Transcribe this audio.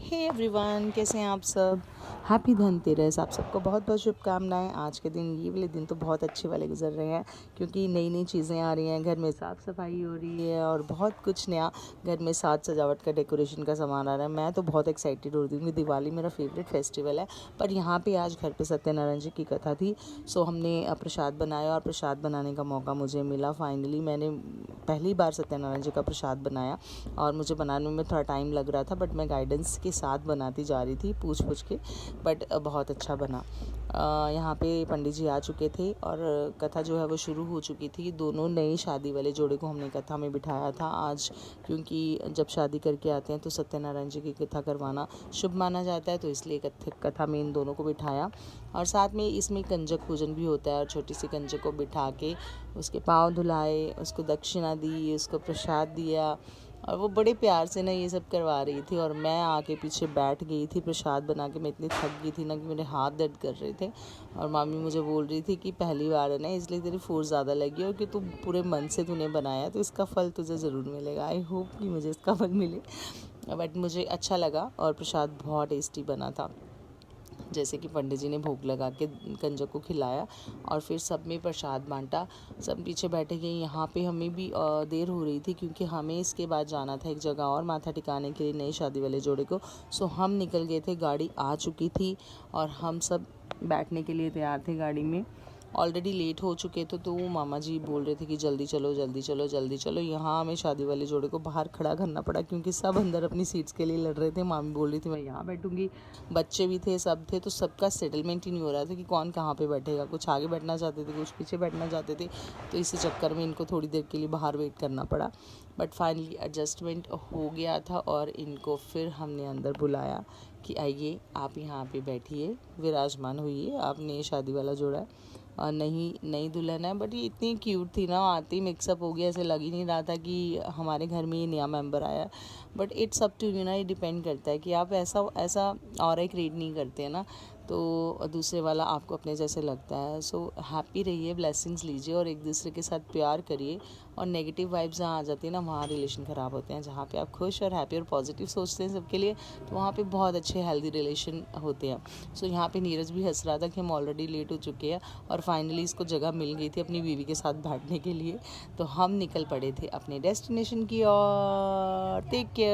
Hey everyone, कैसे हैं आप सब। हैप्पी धनतेरस। आप सबको बहुत बहुत शुभकामनाएं। आज के दिन, ये वाले दिन तो बहुत अच्छे वाले गुजर रहे हैं क्योंकि नई नई चीज़ें आ रही हैं, घर में साफ़ सफाई हो रही है और बहुत कुछ नया घर में साज सजावट का, डेकोरेशन का सामान आ रहा है। मैं तो बहुत एक्साइटेड हो रही हूँ। दिवाली मेरा फेवरेट फेस्टिवल है, पर यहाँ पे आज घर पे सत्यनारायण जी की कथा थी, सो हमने प्रसाद बनाया और प्रसाद बनाने का मौका मुझे मिला। फाइनली मैंने पहली बार सत्यनारायण जी का प्रसाद बनाया और मुझे बनाने में थोड़ा टाइम लग रहा था, बट मैं गाइडेंस के साथ बनाती जा रही थी, पूछ के, बट बहुत अच्छा बना। यहाँ पे पंडित जी आ चुके थे और कथा जो है वो शुरू हो चुकी थी। दोनों नए शादी वाले जोड़े को हमने कथा में बिठाया था आज, क्योंकि जब शादी करके आते हैं तो सत्यनारायण जी की कथा करवाना शुभ माना जाता है, तो इसलिए कथा में इन दोनों को बिठाया। और साथ में इसमें कंजक पूजन भी होता है और छोटी सी कंजक को बिठा के उसके पाँव धुलाए, उसको दक्षिणा दी, उसको प्रसाद दिया और वो बड़े प्यार से ना ये सब करवा रही थी और मैं आके पीछे बैठ गई थी प्रसाद बना के। मैं इतनी थक गई थी ना कि मेरे हाथ दर्द कर रहे थे और मामी मुझे बोल रही थी कि पहली बार है ना, इसलिए तेरी फोर्स ज़्यादा लगी और कि तू पूरे मन से तूने बनाया तो इसका फल तुझे ज़रूर मिलेगा। आई होप कि मुझे इसका फल मिले, बट मुझे अच्छा लगा और प्रसाद बहुत टेस्टी बना था। जैसे कि पंडित जी ने भोग लगा के कंजक को खिलाया और फिर सब में प्रसाद बांटा। सब पीछे बैठे गए। यहाँ पे हमें भी देर हो रही थी क्योंकि हमें इसके बाद जाना था एक जगह और माथा टिकाने के लिए नई शादी वाले जोड़े को। सो हम निकल गए थे, गाड़ी आ चुकी थी और हम सब बैठने के लिए तैयार थे गाड़ी में। ऑलरेडी लेट हो चुके थे तो वो मामा जी बोल रहे थे कि जल्दी चलो जल्दी चलो जल्दी चलो। यहाँ हमें शादी वाले जोड़े को बाहर खड़ा करना पड़ा क्योंकि सब अंदर अपनी सीट्स के लिए लड़ रहे थे। मामी बोल रही थी मैं यहाँ बैठूंगी, बच्चे भी थे, सब थे, तो सबका सेटलमेंट ही नहीं हो रहा था कि कौन कहाँ पे बैठेगा। कुछ आगे बैठना चाहते थे, कुछ पीछे बैठना चाहते थे, तो इसी चक्कर में इनको थोड़ी देर के लिए बाहर वेट करना पड़ा। बट फाइनली एडजस्टमेंट हो गया था और इनको फिर हमने अंदर बुलाया कि आइए आप यहाँ पे बैठिए, विराजमान हुई, आपने शादी वाला जोड़ा है और नई दुल्हन है। बट ये इतनी क्यूट थी ना, आते ही मिक्सअप हो गया, ऐसे लग ही नहीं रहा था कि हमारे घर में ये नया मेंबर आया। But it's up to you ना, ये डिपेंड करता है कि आप ऐसा ऐसा और क्रिएट नहीं करते हैं ना, तो दूसरे वाला आपको अपने जैसे लगता है। सो हैप्पी रहिए, ब्लेसिंग्स लीजिए और एक दूसरे के साथ प्यार करिए। और नेगेटिव वाइब्स जहाँ आ जाती है ना, वहाँ रिलेशन ख़राब होते हैं। जहाँ पे आप खुश और हैप्पी और पॉजिटिव सोचते हैं सबके लिए, तो वहाँ पे बहुत अच्छे हेल्दी रिलेशन होते हैं। सो यहाँ पे नीरज भी हंस रहा था कि हम ऑलरेडी लेट हो चुके हैं और फाइनली इसको जगह मिल गई थी अपनी बीवी के साथ बैठने के लिए, तो हम निकल पड़े थे अपने डेस्टिनेशन की ओर। Take care.